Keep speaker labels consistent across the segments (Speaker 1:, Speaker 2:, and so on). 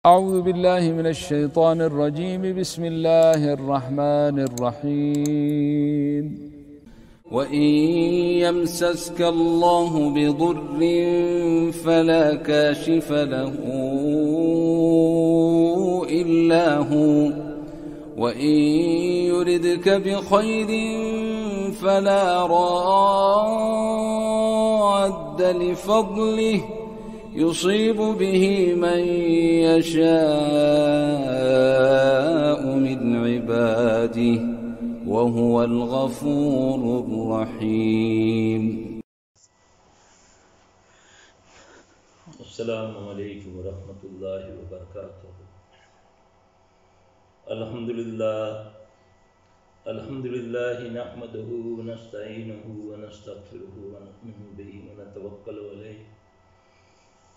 Speaker 1: أعوذ بالله من الشيطان الرجيم بسم الله الرحمن الرحيم وإن يمسسك الله بضر فلا كاشف له إلا هو وإن يردك بخير فلا راد لفضله يصيب به من يشاء من عباده وهو الغفور الرحيم.
Speaker 2: السلام علیکم ورحمۃ اللہ وبرکاتہ. الحمد للہ نحمده ونستعینه ونستغفره ونؤمن به ونتوکل علیہ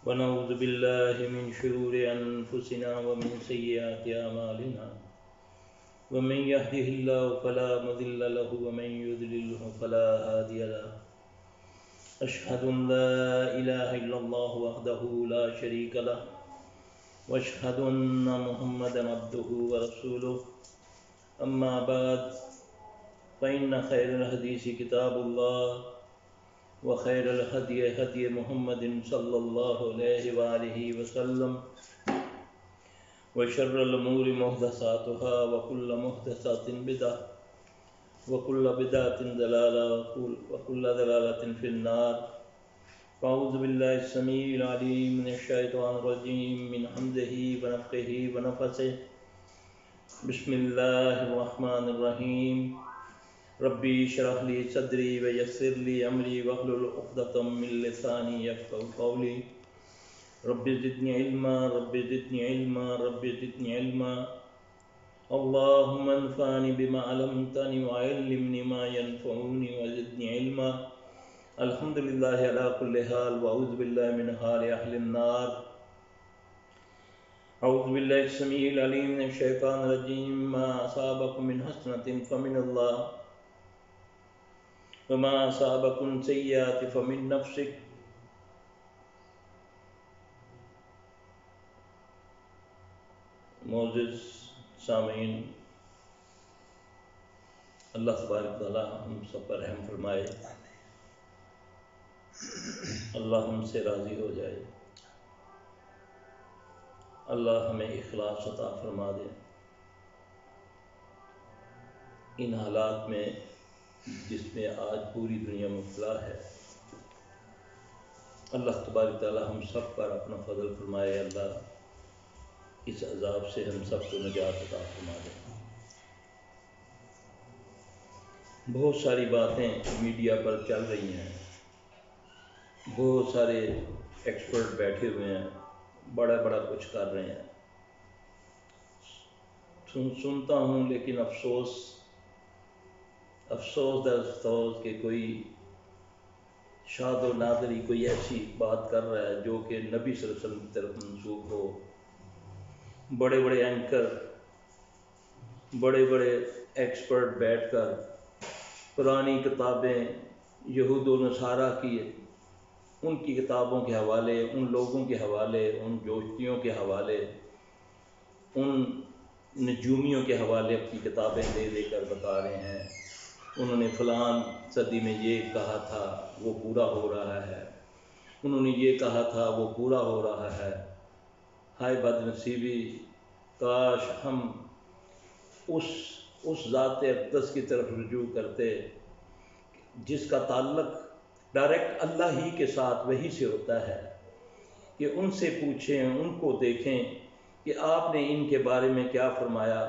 Speaker 2: ونعوذ باللہ من شرور انفسنا ومن سیئات اعمالنا ومن يهده الله فلا مضل له ومن يضلل فلا هادي له. أشهد أن لا إله إلا الله وحده لا شريك له وأشهد أن محمدا عبده ورسوله. أما بعد فإن خير الحديث كتاب الله وخير الهدي هدي محمد صلى الله عليه وآله وسلم وشر الأمور محدثاتها وكل محدثات بدعة وكل بدعة ضلالة وكل ضلالة في النار. أعوذ بالله السميع العليم من الشيطان الرجيم من حمده ونفخه ونفثه. بسم الله الرحمن الرحيم. ربي اشرح لي صدري ويسر لي أمري واحلل عقدة من لساني يفقهوا قولي. رب زدني علما رب زدني علما رب زدني علما. اللهم انفعني بما علمتني وعلمني ما ينفعني وزدني علما. الحمد لله على كل حال واعوذ بالله من حال اهل النار. اعوذ بالله السميع العليم من الشيطان الرجيم. ما اصابكم من حسنة فمن الله وما اصابكم سيئات فمن نفسك. معزز سامعین، اللہ تبارک تعالیٰ ہم سب پر رحم فرمائے، اللہ ہم سے راضی ہو جائے، اللہ ہمیں اخلاص عطا فرما دے. ان حالات میں جس میں آج پوری دنیا مبتلا ہے، اللہ تبارک تعالیٰ ہم سب پر اپنا فضل فرمائے، اللہ اس عذاب سے ہم سب کو نجات عطا فرما دے. بہت ساری باتیں میڈیا پر چل رہی ہیں، بہت سارے ایکسپرٹ بیٹھے ہوئے ہیں، بڑا کچھ کر رہے ہیں. سنتا ہوں لیکن افسوس در افسوس کہ کوئی شاد و نادری کوئی ایسی بات کر رہا ہے جو کہ نبی صلی اللہ علیہ وسلم کی طرف منسوب ہو. بڑے اینکر، بڑے ایکسپرٹ بیٹھ کر پرانی کتابیں یہود و نصارہ کی، ان کی کتابوں کے حوالے، ان لوگوں کے حوالے، ان جوشتیوں کے حوالے، ان نجومیوں کے حوالے اپنی کتابیں دے کر بتا رہے ہیں انہوں نے فلان صدی میں یہ کہا تھا وہ پورا ہو رہا ہے، انہوں نے یہ کہا تھا وہ پورا ہو رہا ہے. ہائے بد نصیبی، کاش ہم اس ذات اقدس کی طرف رجوع کرتے جس کا تعلق ڈائریکٹ اللہ ہی کے ساتھ وہی سے ہوتا ہے، کہ ان سے پوچھیں، ان کو دیکھیں کہ آپ نے ان کے بارے میں کیا فرمایا.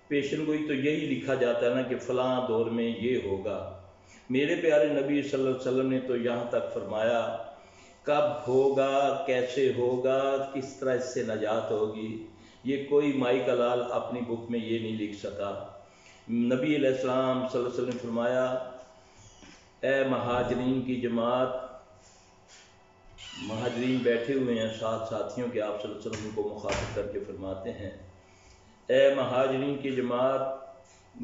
Speaker 2: پیشن گوئی تو یہی لکھا جاتا ہے نا کہ فلاں دور میں یہ ہوگا. میرے پیارے نبی صلی اللہ علیہ وسلم نے تو یہاں تک فرمایا کب ہوگا، کیسے ہوگا، کس طرح اس سے نجات ہوگی، یہ کوئی مائی کا لال اپنی بک میں یہ نہیں لکھ سکا. نبی علیہ السلام صلی اللہ علیہ وسلم نے فرمایا اے مہاجرین کی جماعت، مہاجرین بیٹھے ہوئے ہیں ساتھ ساتھیوں کے، آپ صلی اللہ علیہ وسلم کو مخاطب کر کے فرماتے ہیں اے مہاجرین کی جماعت،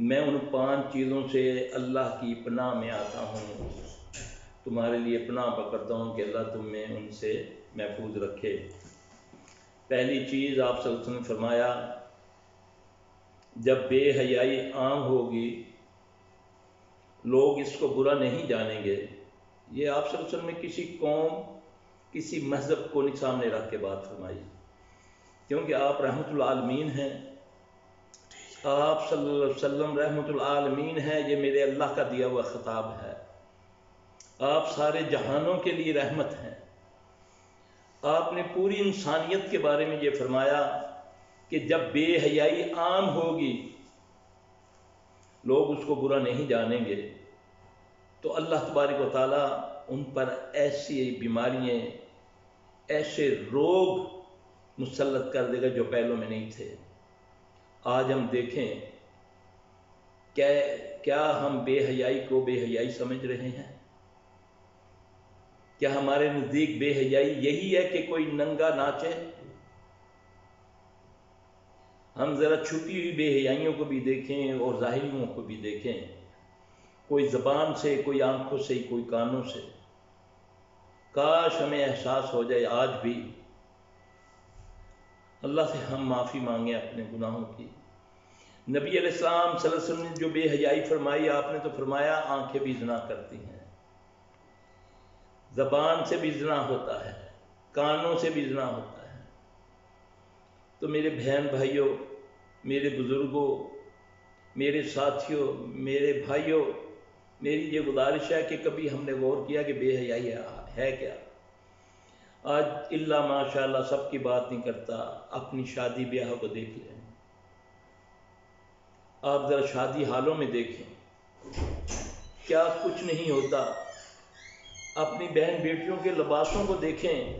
Speaker 2: میں ان 5 چیزوں سے اللہ کی پناہ میں آتا ہوں، تمہارے لیے پناہ پکڑتا ہوں کہ اللہ تمہیں ان سے محفوظ رکھے. پہلی چیز آپ صلی اللہ علیہ وسلم نے فرمایا جب بے حیائی عام ہوگی لوگ اس کو برا نہیں جانیں گے. یہ آپ صلی اللہ علیہ وسلم نے کسی قوم کسی مذہب کو نہیں سامنے رکھ کے بات فرمائی، کیونکہ آپ رحمت العالمین ہیں. آپ صلی اللہ علیہ وسلم رحمت العالمین ہیں، یہ میرے اللہ کا دیا ہوا خطاب ہے. آپ سارے جہانوں کے لیے رحمت ہیں. آپ نے پوری انسانیت کے بارے میں یہ فرمایا کہ جب بے حیائی عام ہوگی لوگ اس کو برا نہیں جانیں گے تو اللہ تبارک و تعالیٰ ان پر ایسی بیماریاں، ایسے روگ مسلط کر دے گا جو پہلوں میں نہیں تھے. آج ہم دیکھیں کیا ہم بے حیائی کو بے حیائی سمجھ رہے ہیں؟ کیا ہمارے نزدیک بے حیائی یہی ہے کہ کوئی ننگا ناچے؟ ہم ذرا چھپی ہوئی بے حیائیوں کو بھی دیکھیں اور ظاہریوں کو بھی دیکھیں، کوئی زبان سے، کوئی آنکھوں سے، کوئی کانوں سے. کاش ہمیں احساس ہو جائے آج بھی. اللہ سے ہم معافی مانگیں اپنے گناہوں کی. نبی علیہ السلام صلی اللہ علیہ وسلم نے جو بے حیائی فرمائی، آپ نے تو فرمایا آنکھیں بھی زنا کرتی ہیں، زبان سے بھی زنا ہوتا ہے، کانوں سے بھی زنا ہوتا ہے. تو میرے بہن بھائیوں، میرے بزرگوں، میرے ساتھیوں، میرے بھائیوں، میری یہ گزارش ہے کہ کبھی ہم نے غور کیا کہ بے حیائی ہے کیا؟ آج اللہ ماشاء اللہ سب کی بات نہیں کرتا، اپنی شادی بیاہ کو دیکھ لیں. آپ ذرا شادی حالوں میں دیکھیں کیا کچھ نہیں ہوتا. اپنی بہن بیٹیوں کے لباسوں کو دیکھیں،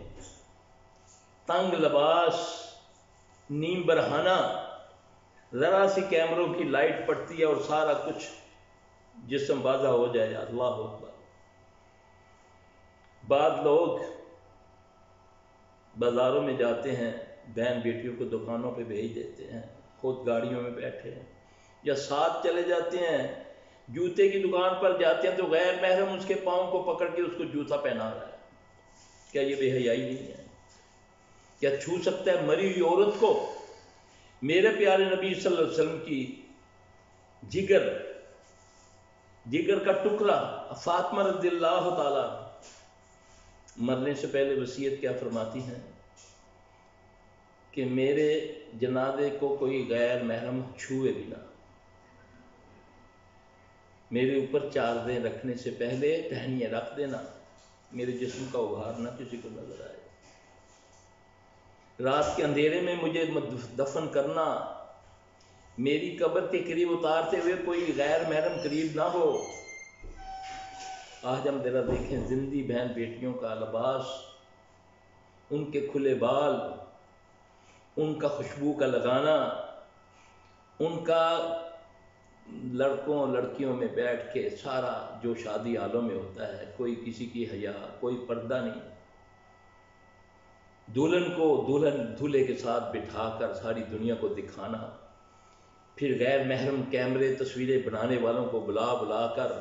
Speaker 2: تنگ لباس، نیم برہانہ، ذرا سی کیمروں کی لائٹ پڑتی ہے اور سارا کچھ جسم بازا ہو جائے. اللہ اکبر. بعض لوگ بازاروں میں جاتے ہیں، بہن بیٹیوں کو دکانوں پہ بھیج دیتے ہیں، خود گاڑیوں میں بیٹھے ہیں یا ساتھ چلے جاتے ہیں. جوتے کی دکان پر جاتے ہیں تو غیر محرم اس کے پاؤں کو پکڑ کے اس کو جوتا پہنا رہا ہے. کیا یہ بے حیائی نہیں ہے؟ کیا چھو سکتا ہے مری ہوئی عورت کو؟ میرے پیارے نبی صلی اللہ علیہ وسلم کی جگر کا ٹکڑا فاطمہ رضی اللہ تعالی مرنے سے پہلے وصیت کیا فرماتی ہیں کہ میرے جنازے کو کوئی غیر محرم چھوئے بھی نہ، میرے اوپر چادریں رکھنے سے پہلے ٹہنیاں رکھ دینا، میرے جسم کا ابھار نہ کسی کو نظر آئے. رات کے اندھیرے میں مجھے دفن کرنا، میری قبر کے قریب اتارتے ہوئے کوئی غیر محرم قریب نہ ہو. آج ہم ذرا دیکھیں زندی بہن بیٹیوں کا لباس، ان کے کھلے بال، ان کا خوشبو کا لگانا، ان کا لڑکوں لڑکیوں میں بیٹھ کے سارا جو شادی حالوں میں ہوتا ہے، کوئی کسی کی حیا، کوئی پردہ نہیں. دلہن کو دولہے کے ساتھ بٹھا کر ساری دنیا کو دکھانا، پھر غیر محرم کیمرے تصویریں بنانے والوں کو بلا کر.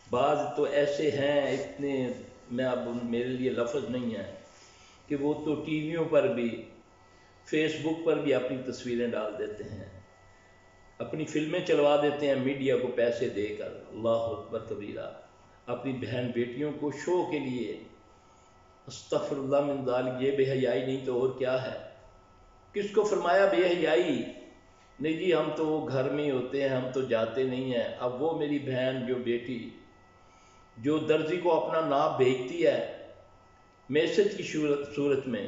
Speaker 2: بعض تو ایسے ہیں اتنے، میں اب میرے لیے لفظ نہیں ہے کہ وہ تو ٹی ویوں پر بھی، فیس بک پر بھی اپنی تصویریں ڈال دیتے ہیں، اپنی فلمیں چلوا دیتے ہیں میڈیا کو پیسے دے کر. اللہ اکبر کبیرہ. اپنی بہن بیٹیوں کو شو کے لیے، استغفر اللہ من ذالک. یہ بے حیائی نہیں تو اور کیا ہے؟ کس کو فرمایا بے حیائی؟ نہیں جی ہم تو وہ گھر میں ہی ہوتے ہیں، ہم تو جاتے نہیں ہیں. اب وہ میری بہن جو بیٹی جو درزی کو اپنا ناپ بھیجتی ہے میسج کی صورت میں،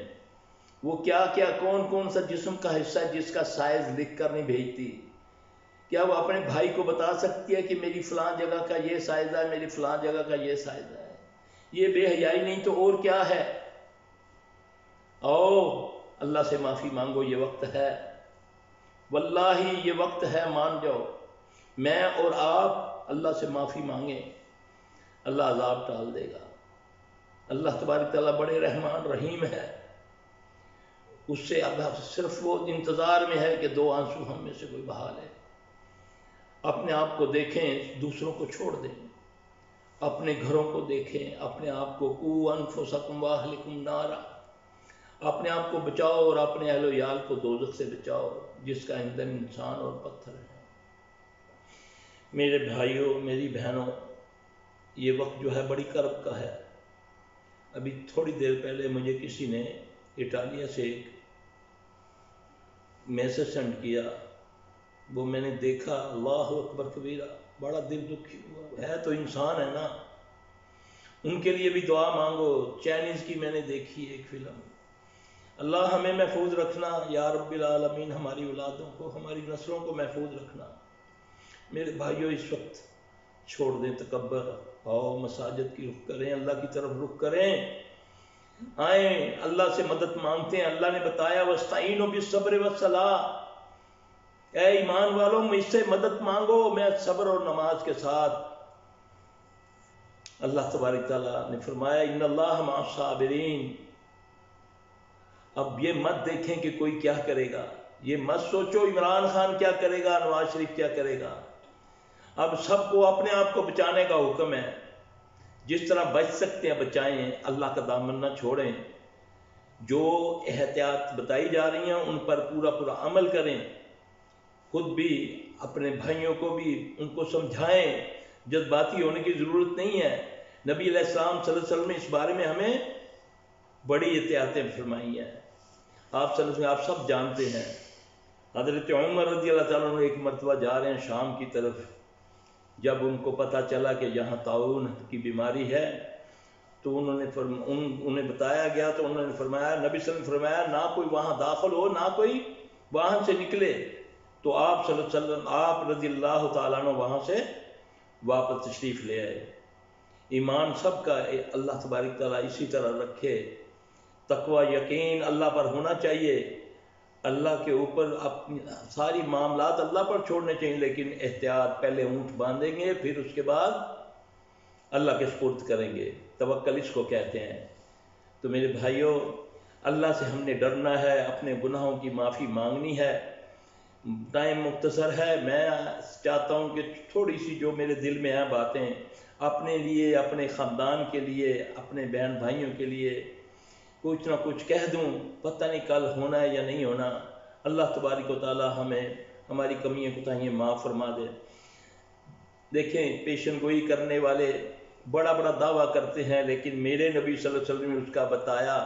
Speaker 2: وہ کیا کون سا جسم کا حصہ جس کا سائز لکھ کر نہیں بھیجتی؟ کیا وہ اپنے بھائی کو بتا سکتی ہے کہ میری فلاں جگہ کا یہ سائز ہے، میری فلاں جگہ کا یہ سائز ہے؟ یہ بے حیائی نہیں تو اور کیا ہے؟ اللہ سے معافی مانگو، یہ وقت ہے، واللہ یہ وقت ہے، مان جاؤ. میں اور آپ اللہ سے معافی مانگیں، اللہ عذاب ٹال دے گا. اللہ تبارک تعالیٰ بڑے رحمان رحیم ہے، اس سے اب صرف وہ انتظار میں ہے کہ 2 آنسو ہم میں سے کوئی بہا لے. اپنے آپ کو دیکھیں، دوسروں کو چھوڑ دیں. اپنے گھروں کو دیکھیں، اپنے آپ کو قوا انفسکم واہلکم نارا. اپنے آپ کو بچاؤ اور اپنے اہل و عیال کو دوزخ سے بچاؤ جس کا ایندھن انسان اور پتھر ہے۔ میرے بھائیوں، میری بہنوں، یہ وقت جو ہے بڑی کرب کا ہے۔ ابھی تھوڑی دیر پہلے مجھے کسی نے اٹالیا سے ایک میسج سینڈ کیا، وہ میں نے دیکھا، اللہ اکبر کبیرہ، بڑا دل دکھی ہوا۔ ہے تو انسان ہے نا، ان کے لیے بھی دعا مانگو۔ چائنیز کی میں نے دیکھی ایک فلم۔ اللہ ہمیں محفوظ رکھنا یا رب العالمین، ہماری اولادوں کو، ہماری نسلوں کو محفوظ رکھنا۔ میرے بھائیوں، اس وقت چھوڑ دیں تکبر، آؤ مساجد کی رخ کریں، اللہ کی طرف رخ کریں، آئیں اللہ سے مدد مانگتے ہیں۔ اللہ نے بتایا وَاسْتَعِینُوا بِالصَّبْرِ وَالصَّلَاةِ، اے ایمان والوں مجھ سے مدد مانگو میں صبر اور نماز کے ساتھ۔ اللہ تبارک تعالیٰ نے فرمایا ان اللہ مع الصابرین۔ اب یہ مت دیکھیں کہ کوئی کیا کرے گا، یہ مت سوچو عمران خان کیا کرے گا، نواز شریف کیا کرے گا۔ اب سب کو اپنے آپ کو بچانے کا حکم ہے، جس طرح بچ سکتے ہیں بچائیں، اللہ کا دامن نہ چھوڑیں۔ جو احتیاط بتائی جا رہی ہیں ان پر پورا عمل کریں، خود بھی اپنے بھائیوں کو بھی ان کو سمجھائیں۔ جذباتی ہونے کی ضرورت نہیں ہے۔ نبی علیہ السلام صلی اللہ علیہ وسلم نے اس بارے میں ہمیں بڑی احتیاطیں فرمائی ہیں۔ آپ صلی اللہ علیہ وسلم، آپ سب جانتے ہیں، حضرت عمر رضی اللہ تعالیٰ عنہ ایک مرتبہ جا رہے ہیں شام کی طرف، جب ان کو پتہ چلا کہ یہاں طاعون کی بیماری ہے تو انہیں بتایا گیا، تو انہوں نے فرمایا، نبی صلی اللہ علیہ وسلم نے فرمایا نہ کوئی وہاں داخل ہو نہ کوئی وہاں سے نکلے۔ تو آپ صلی اللہ علیہ وسلم، آپ رضی اللہ تعالیٰ عنہ وہاں سے واپس تشریف لے آئے۔ ایمان سب کا اللہ تبارک تعالیٰ اسی طرح رکھے، تقوی یقین اللہ پر ہونا چاہیے، اللہ کے اوپر اپنی ساری معاملات اللہ پر چھوڑنے چاہیے، لیکن احتیاط، پہلے اونٹ باندھیں گے پھر اس کے بعد اللہ کے سپرد کریں گے، توکل اس کو کہتے ہیں۔ تو میرے بھائیوں، اللہ سے ہم نے ڈرنا ہے، اپنے گناہوں کی معافی مانگنی ہے۔ ٹائم مختصر ہے، میں چاہتا ہوں کہ تھوڑی سی جو میرے دل میں ہیں باتیں اپنے لیے، اپنے خاندان کے لیے، اپنے بہن بھائیوں کے لیے کچھ نہ کچھ کہہ دوں، پتہ نہیں کل ہونا ہے یا نہیں ہونا۔ اللہ تبارک و تعالی ہمیں ہماری کمیاں کوتاہیاں معاف فرما دے۔ دیکھیں، پیشن گوئی کرنے والے بڑا دعویٰ کرتے ہیں، لیکن میرے نبی صلی اللہ علیہ وسلم نے اس کا بتایا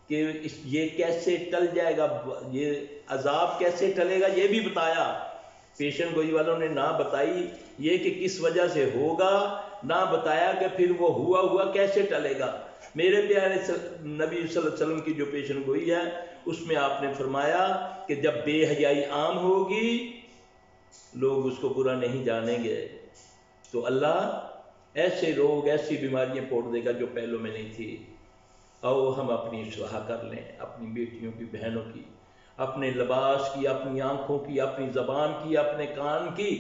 Speaker 2: کہ یہ کیسے ٹل جائے گا، یہ عذاب کیسے ٹلے گا، یہ بھی بتایا۔ پیشن گوئی والوں نے نہ بتائی یہ کہ کس وجہ سے ہوگا، نہ بتایا کہ پھر وہ ہوا کیسے ٹلے گا۔ میرے پیارے نبی صلی اللہ علیہ وسلم کی جو پیشن گوئی ہے اس میں آپ نے فرمایا کہ جب بے حیائی عام ہوگی لوگ اس کو برا نہیں جانیں گے، تو اللہ ایسے روگ، ایسی بیماریاں پھوڑ دے گا جو پہلوں میں نہیں تھی۔ آؤ ہم اپنی اصلاح کر لیں، اپنی بیٹیوں کی، بہنوں کی، اپنے لباس کی، اپنی آنکھوں کی، اپنی زبان کی، اپنے کان کی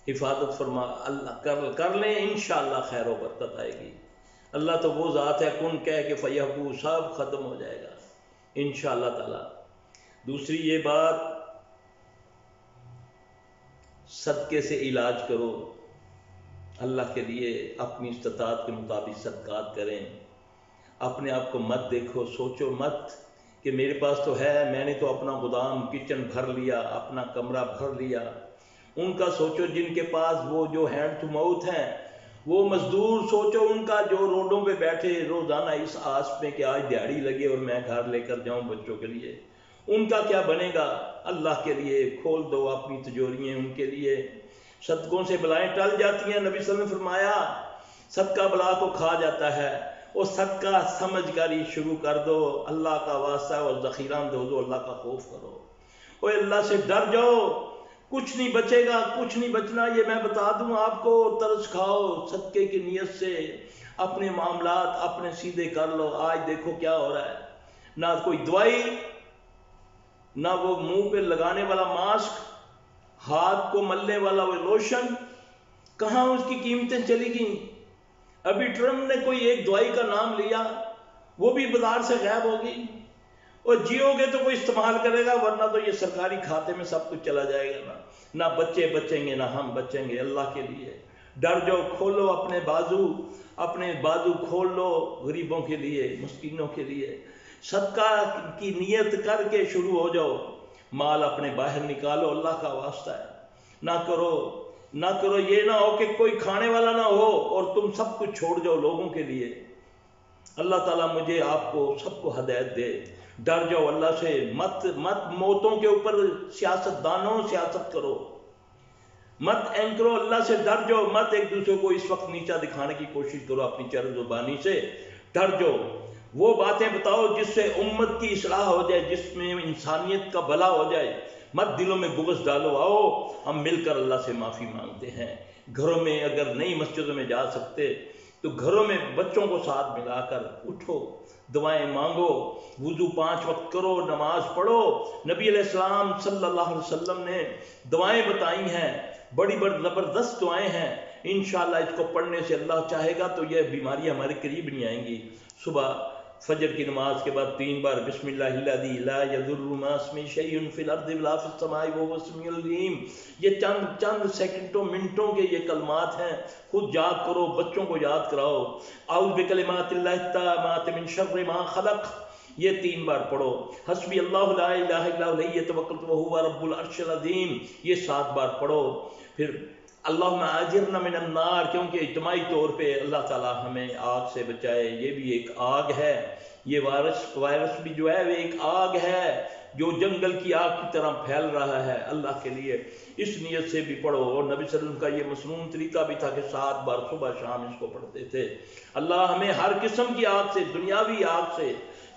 Speaker 2: حفاظت فرما اللہ کر لیں، انشاءاللہ خیر و برکت آئے گی۔ اللہ تو وہ ذات ہے، کن کہہ کے فیکون، سب ختم ہو جائے گا انشاءاللہ تعالی۔ دوسری یہ بات، صدقے سے علاج کرو، اللہ کے لیے اپنی استطاعت کے مطابق صدقات کریں۔ اپنے آپ کو مت دیکھو، سوچو مت کہ میرے پاس تو ہے، میں نے تو اپنا گودام، کچن بھر لیا، اپنا کمرہ بھر لیا۔ ان کا سوچو جن کے پاس وہ جو ہینڈ ٹو ماؤتھ ہیں، وہ مزدور سوچو ان کا جو روڈوں پہ بیٹھے روزانہ اس آس میں کہ آج دیہڑی لگے اور میں گھر لے کر جاؤں بچوں کے لیے، ان کا کیا بنے گا؟ اللہ کے لیے کھول دو اپنی تجوریاں، ان کے لیے۔ صدقوں سے بلائیں ٹل جاتی ہیں، نبی صلی اللہ علیہ وسلم نے فرمایا صدقہ بلا کو کھا جاتا ہے، اور صدقہ سمجھ کر ہی شروع کر دو، اللہ کا واسطہ اور ذخیرہ دو، اللہ کا خوف کرو، اور اللہ سے ڈر جاؤ۔ کچھ نہیں بچے گا، کچھ نہیں بچنا، یہ میں بتا دوں آپ کو۔ ترس کھاؤ صدقے کی نیت سے، اپنے معاملات اپنے سیدھے کر لو۔ آج دیکھو کیا ہو رہا ہے، نہ کوئی دوائی، نہ وہ منہ پہ لگانے والا ماسک، ہاتھ کو ملنے والا وہ لوشن، کہاں اس کی قیمتیں چلی گئیں۔ ابھی ٹرمپ نے کوئی ایک دوائی کا نام لیا، وہ بھی بازار سے غائب ہوگی، اور جیو گے تو کوئی استعمال کرے گا، ورنہ تو یہ سرکاری کھاتے میں سب کچھ چلا جائے گا۔ نہ بچے بچیں گے، نہ ہم بچیں گے۔ اللہ کے لیے ڈر جاؤ، کھولو اپنے بازو کھول لو غریبوں کے لیے، مسکینوں کے لیے۔ صدقہ کی نیت کر کے شروع ہو جاؤ، مال اپنے باہر نکالو، اللہ کا واسطہ ہے، نہ کرو یہ نہ ہو کہ کوئی کھانے والا نہ ہو اور تم سب کچھ چھوڑ جاؤ لوگوں کے لیے۔ اللہ تعالیٰ مجھے آپ کو سب کو ہدایت دے۔ ڈر جاؤ اللہ سے، مت موتوں کے اوپر سیاست دانوں سیاست کرو، مت اینکرو، اللہ سے ڈر جاؤ، مت ایک دوسرے کو اس وقت نیچا دکھانے کی کوشش کرو اپنی چہر زبانی سے، ڈر جاؤ، وہ باتیں بتاؤ جس سے امت کی اصلاح ہو جائے، جس میں انسانیت کا بھلا ہو جائے، مت دلوں میں بغض ڈالو۔ آؤ ہم مل کر اللہ سے معافی مانگتے ہیں، گھروں میں اگر نئی مسجدوں میں جا سکتے تو گھروں میں بچوں کو ساتھ ملا کر اٹھو، دعائیں مانگو، وضو 5 وقت کرو، نماز پڑھو۔ نبی علیہ السلام صلی اللہ علیہ وسلم نے دعائیں بتائی ہیں، بڑی زبردست دعائیں ہیں، انشاءاللہ اس کو پڑھنے سے اللہ چاہے گا تو یہ بیماری ہمارے قریب نہیں آئیں گی۔ صبح فجر کی نماز کے بعد 3 بار بسم اللہ الذی لا یضر مع اسمہ شیء فی الارض ولا فی السماء وهو السمیع العلیم۔ یہ چند سیکنڈوں منٹوں کے یہ کلمات ہیں، خود یاد کرو، بچوں کو یاد کراؤ۔ اعوذ بکلمات اللہ التامات من شر ما خلق، یہ 3 بار پڑھو۔ حسبی اللہ لا الہ الا هو علیہ توکلت وهو رب العرش العظیم، یہ 7 بار پڑھو۔ پھر اللہم اجرنا من النار، کیونکہ اجتماعی طور پہ اللہ تعالیٰ ہمیں آگ سے بچائے، یہ بھی ایک آگ ہے، یہ وائرس بھی جو ہے وہ ایک آگ ہے جو جنگل کی آگ کی طرح پھیل رہا ہے۔ اللہ کے لیے اس نیت سے بھی پڑھو۔ اور نبی صلی اللہ علیہ وسلم کا یہ مسنون طریقہ بھی تھا کہ 7 بار صبح شام اس کو پڑھتے تھے۔ اللہ ہمیں ہر قسم کی آگ سے، دنیاوی آگ سے،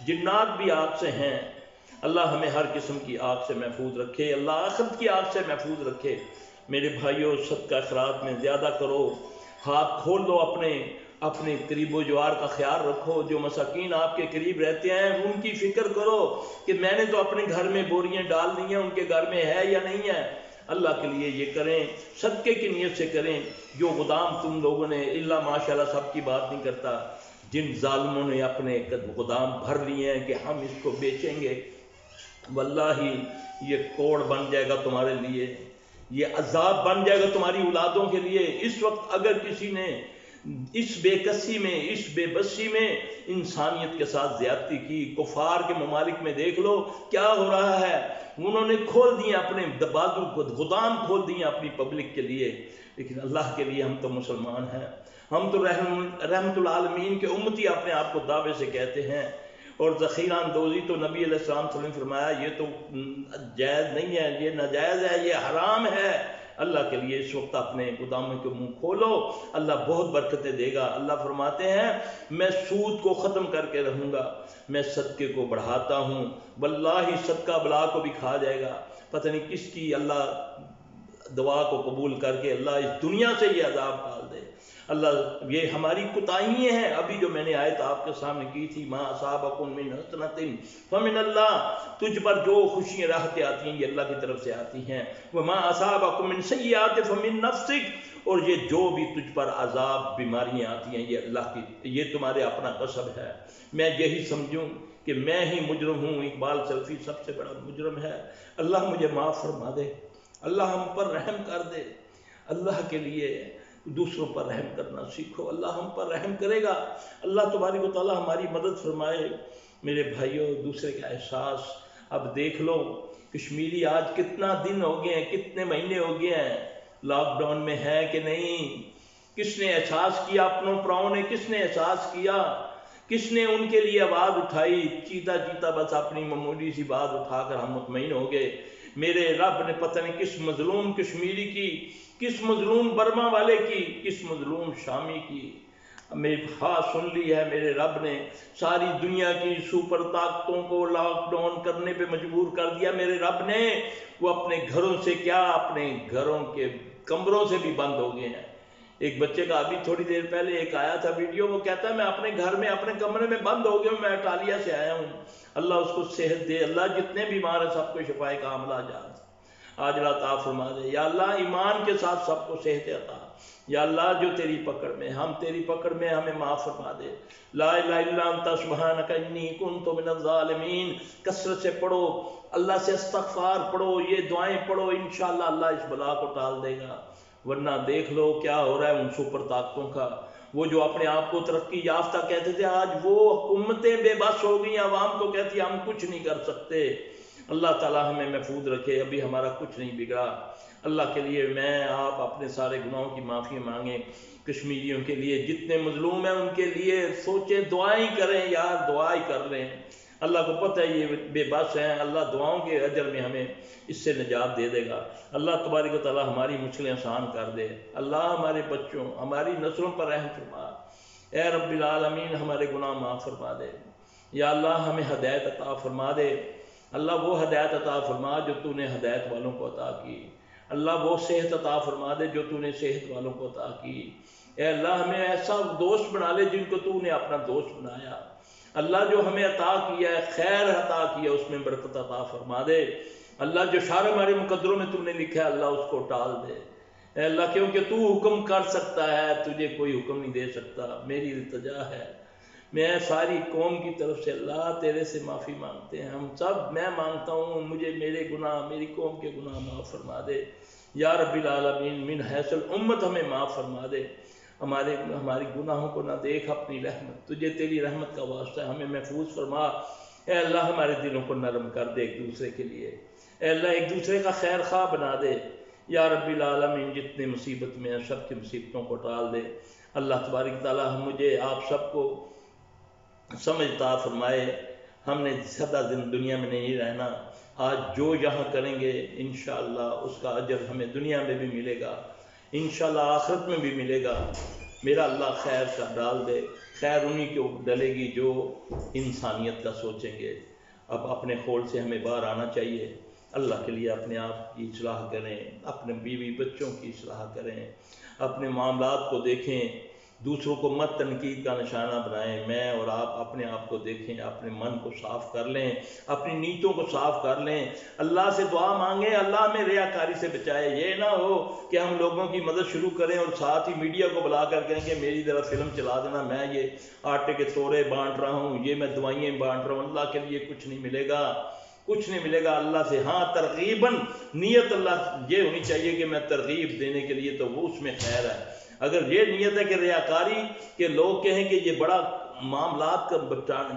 Speaker 2: جنات بھی آگ سے ہیں، اللہ ہمیں ہر قسم کی آگ سے محفوظ رکھے، اللہ آخرت کی آگ سے محفوظ رکھے۔ میرے بھائیوں، صدقہ خیرات میں زیادہ کرو، ہاتھ کھول دو، اپنے قریب و جوار کا خیال رکھو، جو مساکین آپ کے قریب رہتے ہیں ان کی فکر کرو کہ میں نے تو اپنے گھر میں بوریاں ڈال دی ہیں، ان کے گھر میں ہے یا نہیں ہے۔ اللہ کے لیے یہ کریں، صدقے کی نیت سے کریں۔ جو غدام تم لوگوں نے، اللہ ماشاءاللہ سب کی بات نہیں کرتا، جن ظالموں نے اپنے غدام بھر لیے ہیں کہ ہم اس کو بیچیں گے، واللہ یہ کوڑ بن جائے گا تمہارے لیے، یہ عذاب بن جائے گا تمہاری اولادوں کے لیے۔ اس وقت اگر کسی نے اس بے کسی میں، اس بے بسی میں انسانیت کے ساتھ زیادتی کی، کفار کے ممالک میں دیکھ لو کیا ہو رہا ہے، انہوں نے کھول دیے اپنے بازو، گودام کھول دیے اپنی پبلک کے لیے۔ لیکن اللہ کے لیے ہم تو مسلمان ہیں، ہم تو رحمت العالمین کے امتی اپنے آپ کو دعوے سے کہتے ہیں۔ اور ذخیرہ اندوزی تو نبی علیہ السلام صلی اللہ علیہ وسلم نے فرمایا یہ تو جائز نہیں ہے، یہ ناجائز ہے، یہ حرام ہے۔ اللہ کے لیے اس وقت اپنے گوداموں کے منہ کھولو، اللہ بہت برکتیں دے گا۔ اللہ فرماتے ہیں میں سود کو ختم کر کے رہوں گا، میں صدقے کو بڑھاتا ہوں، واللہ صدقہ بلا کو بھی کھا جائے گا۔ پتہ نہیں کس کی اللہ دعا کو قبول کر کے اللہ اس دنیا سے یہ عذاب ڈال دے۔ اللہ یہ ہماری کوتاہیاں ہیں، ابھی جو میں نے آیت آپ کے سامنے کی تھی، ما اصابکم من حسنۃ فمن اللہ، تجھ پر جو خوشیاں راحتیں آتی ہیں یہ اللہ کی طرف سے آتی ہیں، وما اصابکم من سیئات فمن نفسک، اور یہ جو بھی تجھ پر عذاب بیماریاں آتی ہیں یہ اللہ کی، یہ تمہارے اپنا کسب ہے۔ میں یہی سمجھوں کہ میں ہی مجرم ہوں، اقبال سلفی سب سے بڑا مجرم ہے، اللہ مجھے معاف فرما دے، اللہ ہم پر رحم کر دے۔ اللہ کے لیے دوسروں پر رحم کرنا سیکھو، اللہ ہم پر رحم کرے گا، اللہ تبارک و تعالی ہماری مدد فرمائے۔ میرے بھائیوں، دوسرے کا احساس اب دیکھ لو، کشمیری آج کتنا دن ہو گئے ہیں، کتنے مہینے ہو گئے ہیں لاک ڈاؤن میں ہے کہ نہیں؟ کس نے احساس کیا؟ اپنوں پراؤں نے کس نے احساس کیا؟ کس نے ان کے لیے آواز اٹھائی؟ چیتا چیتا بس اپنی معمولی سی بات اٹھا کر ہم مطمئن ہو گئے۔ میرے رب نے پتہ نہیں کس مظلوم کشمیری کی، کس مظلوم برما والے کی، کس مظلوم شامی کی میری خواہ سن لی ہے۔ میرے رب نے ساری دنیا کی سپر طاقتوں کو لاک ڈاؤن کرنے پہ مجبور کر دیا۔ میرے رب نے وہ اپنے گھروں سے کیا، اپنے گھروں کے کمروں سے بھی بند ہو گئے ہیں۔ ایک بچے کا ابھی تھوڑی دیر پہلے ایک آیا تھا ویڈیو، وہ کہتا ہے میں اپنے گھر میں اپنے کمرے میں بند ہو گیا ہوں، میں اٹالیا سے آیا ہوں۔ اللہ اس کو صحت دے، اللہ جتنے بیمار ہیں سب کو شفائے کاملہ عاجلہ عطا فرما دے۔ یا اللہ ایمان کے ساتھ سب کو صحت عطا، یا اللہ جو تیری پکڑ میں، ہم تیری پکڑ میں، ہمیں معاف فرما دے۔ لا الہ الا انت سبحانک انی کنت من الظالمین، کثرت سے پڑھو، اللہ سے استغفار پڑھو، یہ دعائیں پڑھو، انشاءاللہ اللہ اس بلا کو ٹال دے گا۔ ورنہ دیکھ لو کیا ہو رہا ہے ان سپر طاقتوں کا، وہ جو اپنے آپ کو ترقی یافتہ کہتے تھے، آج وہ حکومتیں بے بس ہو گئی، عوام کو کہتی ہم کچھ نہیں کر سکتے۔ اللہ تعالیٰ ہمیں محفوظ رکھے، ابھی ہمارا کچھ نہیں بگڑا۔ اللہ کے لیے میں آپ اپنے سارے گناہوں کی معافی مانگیں، کشمیریوں کے لیے جتنے مظلوم ہیں ان کے لیے سوچیں، دعائیں کریں، یار دعائیں کر لیں۔ اللہ کو پتہ ہے یہ بے بس ہیں، اللہ دعاؤں کے اجر میں ہمیں اس سے نجات دے دے گا۔ اللہ تبارک و تعالیٰ ہماری مشکلیں آسان کر دے۔ اللہ ہمارے بچوں، ہماری نسلوں پر رحم فرما۔ اے رب العالمین ہمارے گناہ معاف فرما دے۔ یا اللہ ہمیں ہدایت عطا فرما دے۔ اللہ وہ ہدایت عطا فرما جو تو نے ہدایت والوں کو عطا کی۔ اللہ وہ صحت عطا فرما دے جو تو نے صحت والوں کو عطا کی۔ اے اللہ ہمیں ایسا دوست بنا لے جن کو تو نے اپنا دوست بنایا۔ اللہ جو ہمیں عطا کیا ہے، خیر عطا کیا، اس میں برکت عطا فرما دے۔ اللہ جو شر ہمارے مقدروں میں تو نے لکھا ہے، اللہ اس کو ٹال دے۔ اے اللہ کیونکہ تو حکم کر سکتا ہے، تجھے کوئی حکم نہیں دے سکتا۔ میری التجا ہے، میں ساری قوم کی طرف سے اللہ تیرے سے معافی مانگتے ہیں، ہم سب، میں مانگتا ہوں مجھے میرے گناہ، میری قوم کے گناہ معاف فرما دے۔ یا رب العالمین من حیث الامت ہمیں معاف فرما دے، ہماری گناہوں کو نہ دیکھ اپنی رحمت، تجھے تیری رحمت کا واسطہ ہے، ہمیں محفوظ فرما۔ اے اللہ ہمارے دلوں کو نرم کر دے ایک دوسرے کے لیے، اے اللہ ایک دوسرے کا خیر خواہ بنا دے۔ یا رب العالمین جتنے مصیبت میں ہیں سب کی مصیبتوں کو ٹال دے۔ اللہ تبارک تعالیٰ مجھے آپ سب کو سمجھ عطا فرمائے۔ ہم نے زیادہ دن دنیا میں نہیں رہنا، آج جو یہاں کریں گے انشاءاللہ اس کا اجر ہمیں دنیا میں بھی ملے گا، انشاءاللہ آخرت میں بھی ملے گا۔ میرا اللہ خیر کا ڈال دے، خیر انہی کو ڈلے گی جو انسانیت کا سوچیں گے۔ اب اپنے خول سے ہمیں باہر آنا چاہیے، اللہ کے لیے اپنے آپ کی اصلاح کریں، اپنے بیوی بچوں کی اصلاح کریں، اپنے معاملات کو دیکھیں، دوسروں کو مت تنقید کا نشانہ بنائیں۔ میں اور آپ اپنے آپ کو دیکھیں، اپنے من کو صاف کر لیں، اپنی نیتوں کو صاف کر لیں، اللہ سے دعا مانگیں اللہ ہمیں ریاکاری سے بچائے۔ یہ نہ ہو کہ ہم لوگوں کی مدد شروع کریں اور ساتھ ہی میڈیا کو بلا کر کہیں کہ میری ذرا فلم چلا دینا، میں یہ آٹے کے توڑے بانٹ رہا ہوں، یہ میں دوائیں بانٹ رہا ہوں۔ اللہ کے لیے کچھ نہیں ملے گا، کچھ نہیں ملے گا اللہ سے۔ ہاں ترغیباً نیت اللہ یہ ہونی چاہیے کہ میں ترغیب دینے کے لیے، تو وہ اس میں خیر ہے۔ اگر یہ نیت ہے کہ ریاکاری کہ لوگ کہیں کہ یہ بڑا معاملات کا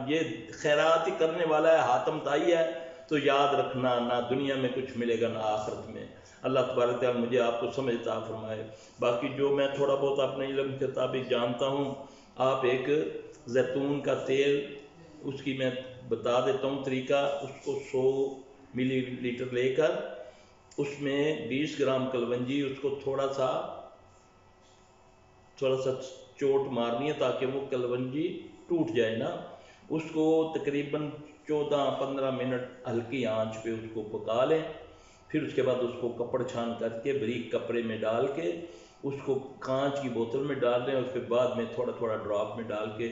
Speaker 2: یہ خیراتی کرنے والا ہے، حاتم تائی ہے، تو یاد رکھنا نہ دنیا میں کچھ ملے گا نہ آخرت میں۔ اللہ تبارک تعالیٰ مجھے آپ کو سمجھ عطا فرمائے۔ باقی جو میں تھوڑا بہت اپنے علم کے مطابق جانتا ہوں، آپ ایک زیتون کا تیل، اس کی میں بتا دیتا ہوں طریقہ، اس کو 100 ملی لیٹر لے کر اس میں 20 گرام کلونجی، اس کو تھوڑا سا چوٹ مارنی ہے تاکہ وہ کلونجی ٹوٹ جائے نا۔ اس کو تقریباً 14-15 منٹ ہلکی آنچ پہ اس کو پکا لیں، پھر اس کے بعد اس کو کپڑ چھان کر کے باریک کپڑے میں ڈال کے اس کو کانچ کی بوتل میں ڈال لیں، اس کے بعد میں تھوڑا تھوڑا ڈراپ میں ڈال کے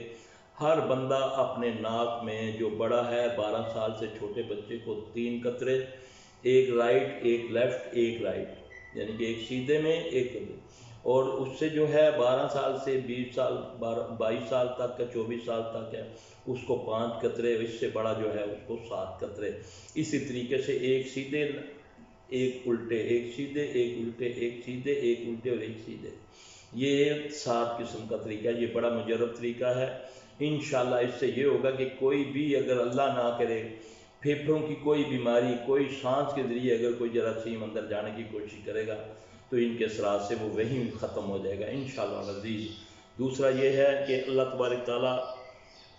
Speaker 2: ہر بندہ اپنے ناک میں، جو بڑا ہے 12 سال سے چھوٹے بچے کو 3 قطرے، ایک رائٹ ایک لیفٹ ایک رائٹ، یعنی کہ ایک سیدھے میں ایک قطرے، اور اس سے جو ہے 12 سال سے 20 سال 22 سال تک کا 24 سال تک ہے اس کو 5 قطرے، اس سے بڑا جو ہے اس کو 7 قطرے۔ اسی طریقے سے ایک سیدھے ایک الٹے، ایک سیدھے ایک الٹے، ایک سیدھے ایک الٹے اور ایک سیدھے، یہ 7 قسم کا طریقہ ہے۔ یہ بڑا مجرب طریقہ ہے۔ انشاءاللہ اس سے یہ ہوگا کہ کوئی بھی اگر اللہ نہ کرے پھیپھڑوں کی کوئی بیماری، کوئی سانس کے ذریعے اگر کوئی جراثیم اندر جانے کی کوشش کرے گا تو ان کے اثرات سے وہ وہیں ختم ہو جائے گا انشاءاللہ العزیز۔ دوسرا یہ ہے کہ اللہ تبارک تعالیٰ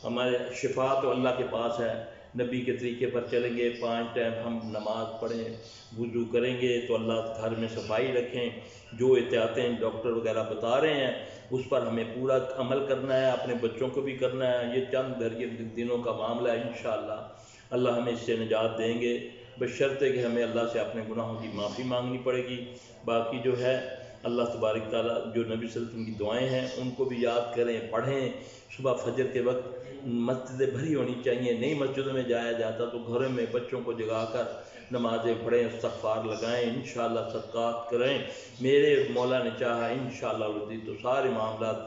Speaker 2: ہمارے شفا تو اللہ کے پاس ہے، نبی کے طریقے پر چلیں گے، 5 ٹائم ہم نماز پڑھیں، وضو کریں گے تو اللہ گھر میں صفائی رکھیں، جو احتیاطیں ڈاکٹر وغیرہ بتا رہے ہیں اس پر ہمیں پورا عمل کرنا ہے، اپنے بچوں کو بھی کرنا ہے۔ یہ چند دنوں کا معاملہ ہے، انشاءاللہ اللہ ہمیں اس سے نجات دیں گے، بشرطے کہ ہمیں اللہ سے اپنے گناہوں کی معافی مانگنی پڑے گی۔ باقی جو ہے اللہ تبارک تعالیٰ جو نبی صلی اللہ علیہ وسلم کی دعائیں ہیں ان کو بھی یاد کریں، پڑھیں۔ صبح فجر کے وقت مسجدیں بھری ہونی چاہیے، نئی مسجدوں میں جایا جاتا تو گھروں میں بچوں کو جگا کر نمازیں پڑھیں، استغفار لگائیں، انشاءاللہ صدقات کریں۔ میرے مولا نے چاہا انشاءاللہ العزیز تو سارے معاملات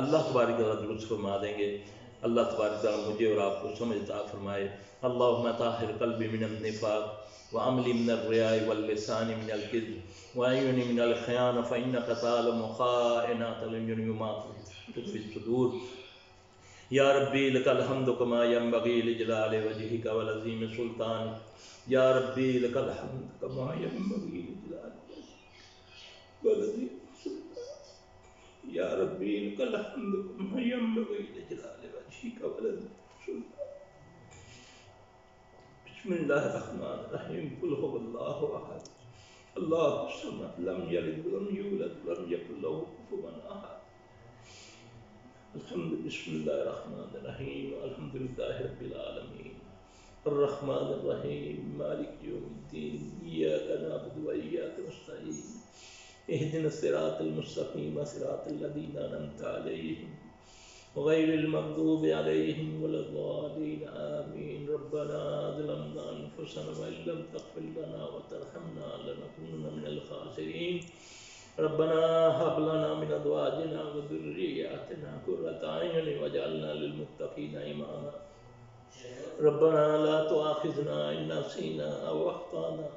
Speaker 2: اللہ تبارک تعالیٰ درست فرما دیں گے۔ اللہ تبارک تعالیٰ مجھے اور آپ کو سمجھ عطا فرمائے۔ اللہم طاہر قلبی من النفاق وعملی من الرياء واللسان من الكذب وعیونی من الخیانة فإنک تعلم خائنة الأعین وما تخفی۔ في الصدور. یا ربی لک الحمد کما ینبغی لجلال وجهک ولعظیم سلطانک. یا ربی لک الحمد کما ینبغی لجلال وجهک ولعظیم سلطانک. یا ربی لک الحمد کما ینبغی لجلال وجهک ولعظیم سلطانک. بسم اللہ الرحمن الرحیم. قل هو اللہ احد اللہ الصمد لم یلد ولم یولد ولم یکن له کفوا احد. الحمد بسم اللہ الرحمن الرحیم. الحمد للہ رب العالمین الرحمن الرحیم مالک یوم الدین. ایاک نعبد و ایاک نستعین اہدنا الصراط المستقیم صراط الذین انعمت علیہم غیر المغضوب علیہم ولا الضالین آمین. ربنا ظلمنا انفسنا وان لم تغفر لنا وترحمنا لنکونن من الخاسرین. ربنا هب لنا من ازواجنا وذرياتنا قرة اعين واجعلنا للمتقين اماما. ربنا لا تؤاخذنا ان نسينا او اخطانا.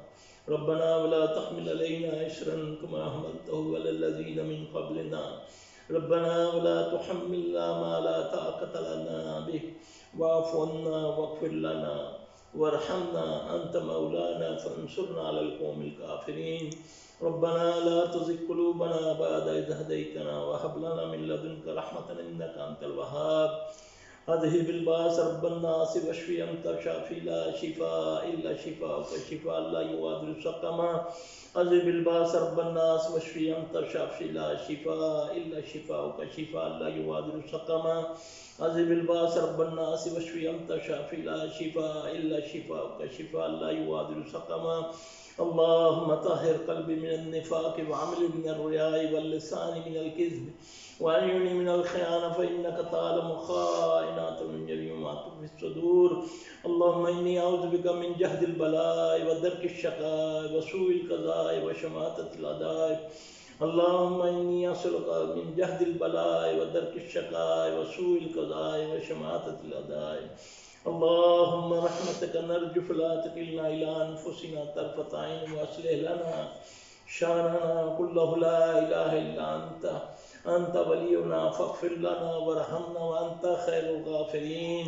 Speaker 2: ربنا ولا تحمل علينا إصرا كما حملته على الذين من قبلنا. ربنا ولا تحملنا ما لا طاقة لنا به واعف عنا واغفر لنا وارحمنا أنت مولانا فانصرنا على القوم الكافرين. ربنا لا تزغ قلوبنا بعد إذ هديتنا وهب لنا من لدنك رحمة إنك أنت الوهاب. اذهب الباس رب الناس واشف أنت شافي لا شفاء إلا شفاءك شفاء لا يغادر سقما. اذهب الباس رب الناس واشف أنت شافي لا شفاء إلا شفاءك شفاء لا يغادر سقما. اذهب الباس رب الناس واشف أنت شافي لا شفاء إلا شفاءك شفاء لا يغادر سقما. اللهم طهر قلبي من النفاق وعملي من الرياء واللسان من الكذب وعيوني من الخيانة فإنك تعلم خائنات الأعين وما تخفي الصدور. اللهم إني أعوذ بك من جهد البلاء ودرك الشقاء وسوء القضاء وشماتة الأعداء. اللهم إني أسألك من جهد البلاء ودرك الشقاء وسوء القضاء وشماتة الأعداء. اللهم رحمتك نرجو فلا تكلنا إلى أنفسنا طرفة عين وأصلح لنا شأننا كله لا إله إلا أنت ولينا فاغفر لنا وارحمنا وأنت خير الغافرين.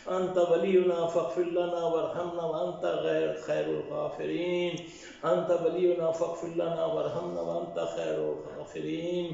Speaker 2: أنت ولينا فاغفر لنا وارحمنا وأنت خير الغافرين. أنت ولينا فاغفر لنا وارحمنا وأنت خير الغافرين.